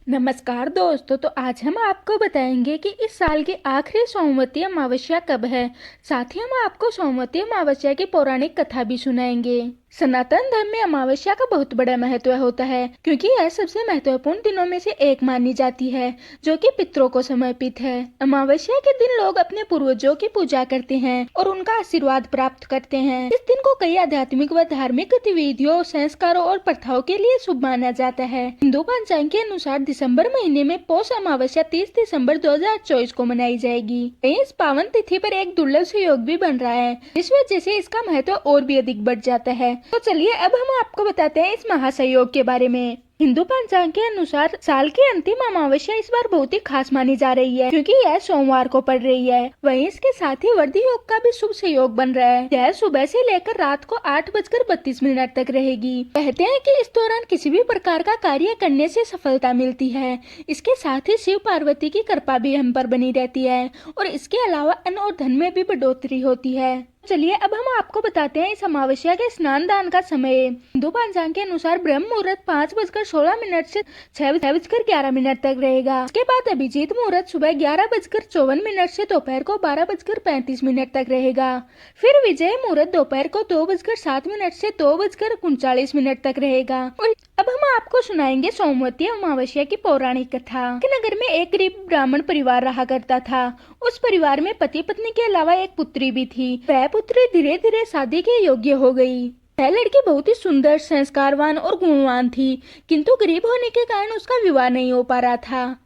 नमस्कार दोस्तों। तो आज हम आपको बताएंगे कि इस साल की आखिरी सोमवती अमावस्या कब है। साथ ही हम आपको सोमवती अमावस्या की पौराणिक कथा भी सुनाएंगे। सनातन धर्म में अमावस्या का बहुत बड़ा महत्व होता है, क्योंकि यह सबसे महत्वपूर्ण दिनों में से एक मानी जाती है, जो कि पितरों को समर्पित है। अमावस्या के दिन लोग अपने पूर्वजों की पूजा करते हैं और उनका आशीर्वाद प्राप्त करते हैं। इस दिन को कई आध्यात्मिक व धार्मिक गतिविधियों, संस्कारों और प्रथाओं के लिए शुभ माना जाता है। हिंदू पंचांग के अनुसार दिसंबर महीने में पौष अमावस्या 30 दिसंबर 2024 को मनाई जाएगी। इस पावन तिथि पर एक दुर्लभ संयोग भी बन रहा है, इस वजह से इसका महत्व और भी अधिक बढ़ जाता है। तो चलिए अब हम आपको बताते हैं इस महासंयोग के बारे में। हिंदू पंचांग के अनुसार साल की अंतिम अमावस्या इस बार बहुत ही खास मानी जा रही है, क्योंकि यह सोमवार को पड़ रही है। वहीं इसके साथ ही वर्धी योग का भी शुभ संयोग बन रहा है। यह सुबह से लेकर रात को 8:32 तक रहेगी। कहते हैं कि इस दौरान किसी भी प्रकार का कार्य करने से सफलता मिलती है। इसके साथ ही शिव पार्वती की कृपा भी हम पर बनी रहती है और इसके अलावा अन्न और धन में भी बढ़ोतरी होती है। चलिए अब हम आपको बताते हैं इस अमावस्या के स्नान दान का समय। हिंदू पंचांग के अनुसार ब्रह्म मुहूर्त 5:16 से 6:11 तक रहेगा। इसके बाद अभिजीत मुहूर्त सुबह 11:54 से दोपहर को 12:35 तक रहेगा। फिर विजय मुहूर्त दोपहर को 2:07 से 2:39 तक रहेगा। और अब हम आपको सुनाएंगे सोमवती अमावस्या की पौराणिक कथा। कि नगर में एक गरीब ब्राह्मण परिवार रहा करता था। उस परिवार में पति पत्नी के अलावा एक पुत्री भी थी। वह पुत्री धीरे धीरे शादी के योग्य हो गई। वह लड़की बहुत ही सुंदर, संस्कारवान और गुणवान थी, किंतु गरीब होने के कारण उसका विवाह नहीं हो पा रहा था।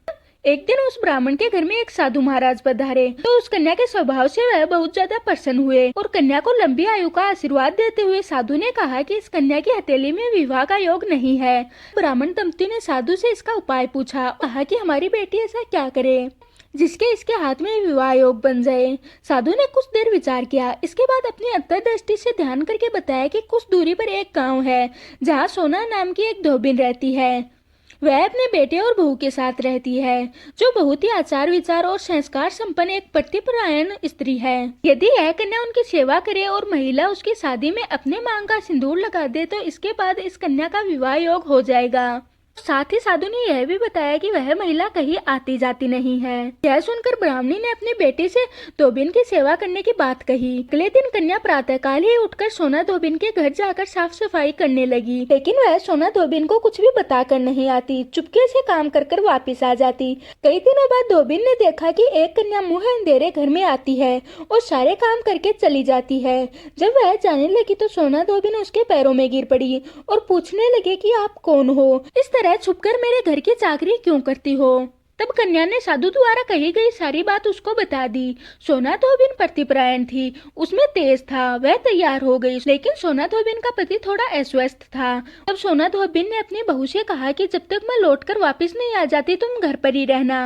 एक दिन उस ब्राह्मण के घर में एक साधु महाराज पधारे, तो उस कन्या के स्वभाव से वह बहुत ज्यादा प्रसन्न हुए और कन्या को लंबी आयु का आशीर्वाद देते हुए साधु ने कहा कि इस कन्या की हथेली में विवाह का योग नहीं है। ब्राह्मण दंपति ने साधु से इसका उपाय पूछा। कहा कि हमारी बेटी ऐसा क्या करे जिसके इसके हाथ में विवाह योग बन जाए। साधु ने कुछ देर विचार किया। इसके बाद अपनी अंतर्दृष्टि से ध्यान करके बताया कि कुछ दूरी पर एक गांव है, जहां सोना नाम की एक धोबिन रहती है। वह अपने बेटे और बहू के साथ रहती है, जो बहुत ही आचार विचार और संस्कार संपन्न एक पतिपरायण स्त्री है। यदि यह कन्या उनकी सेवा करे और महिला उसकी शादी में अपने मांग का सिंदूर लगा दे, तो इसके बाद इस कन्या का विवाह योग हो जाएगा। साथ ही साधु ने यह भी बताया कि वह महिला कहीं आती जाती नहीं है। यह सुनकर ब्राह्मणी ने अपनी बेटी से धोबिन की सेवा करने की बात कही। अगले दिन कन्या प्रातःकाल ही उठकर सोना धोबिन के घर जाकर साफ सफाई करने लगी, लेकिन वह सोना धोबिन को कुछ भी बताकर नहीं आती, चुपके से काम कर कर वापिस आ जाती। कई दिनों बाद धोबिन ने देखा कि एक कन्या मुंह अंधेरे घर में आती है और सारे काम करके चली जाती है। जब वह जाने लगी तो सोना धोबिन उसके पैरों में गिर पड़ी और पूछने लगे कि आप कौन हो, इस तरह छुपकर मेरे घर की चाकरी क्यों करती हो। तब कन्या ने साधु द्वारा कही गई सारी बात उसको बता दी। सोना धोबिन प्रतिपरायण थी, उसमें तेज था, वह तैयार हो गई, लेकिन सोना धोबिन का पति थोड़ा अस्वस्थ था। तब सोना धोबिन ने अपनी बहू से कहा कि जब तक मैं लौटकर वापस नहीं आ जाती तुम घर पर ही रहना।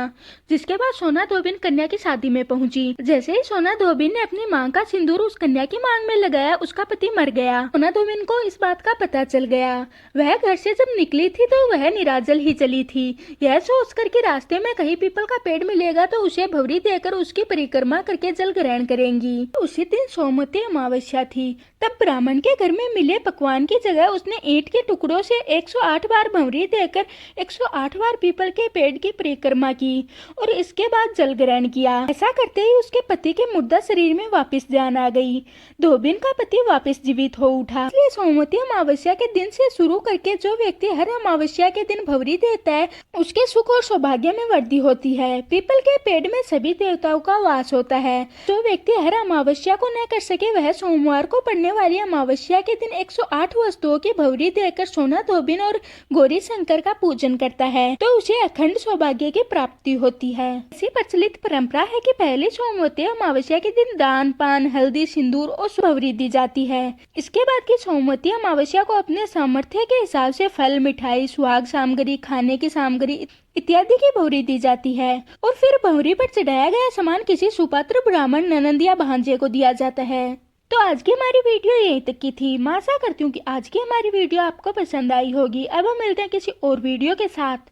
जिसके बाद सोना धोबिन कन्या की शादी में पहुंची। जैसे ही सोना धोबिन ने अपनी मांग का सिंदूर उस कन्या की मांग में लगाया, उसका पति मर गया। सोना धोबिन को इस बात का पता चल गया। वह घर से जब निकली थी तो वह निराजल ही चली थी। यह सोचकर कि रास्ते में कहीं पीपल का पेड़ मिलेगा तो उसे भवरी देकर उसकी परिक्रमा करके जल ग्रहण करेंगी। उसी दिन सोमवती अमावस्या थी। तब ब्राह्मण के घर में मिले पकवान की जगह उसने ईंट के टुकड़ों से 108 बार भवरी देकर 108 बार पीपल के पेड़ की परिक्रमा की और इसके बाद जल ग्रहण किया। ऐसा करते ही उसके पति के मुर्दा शरीर में वापस जान आ गई। धोबिन का पति वापस जीवित हो उठा। इसलिए सोमवती अमावस्या के दिन से शुरू करके जो व्यक्ति हर अमावस्या के दिन भवरी देता है, उसके सुख और सौभाग्य में वृद्धि होती है। पीपल के पेड़ में सभी देवताओं का वास होता है। जो व्यक्ति हर अमावस्या को न कर सके, वह सोमवार को पड़ने वाली अमावस्या के दिन 108 वस्तुओं की भवरी देकर सोना धोबिन और गौरी शंकर का पूजन करता है, तो उसे अखंड सौभाग्य की प्राप्ति होती है। ऐसी प्रचलित परंपरा है कि पहले सोमवती अमावस्या के दिन दान, पान, हल्दी, सिंदूर और भवरी दी जाती है। इसके बाद की सोमवती अमावस्या को अपने सामर्थ्य के हिसाब से फल, मिठाई, सुहाग सामग्री, खाने की सामग्री इत्यादि की भवरी दी जाती है और फिर भवरी पर चढ़ाया गया सामान किसी सुपात्र ब्राह्मण, ननंद या भांजे को दिया जाता है। तो आज की हमारी वीडियो यहीं तक की थी। मैं आशा करती हूँ कि आज की हमारी वीडियो आपको पसंद आई होगी। अब हम मिलते हैं किसी और वीडियो के साथ।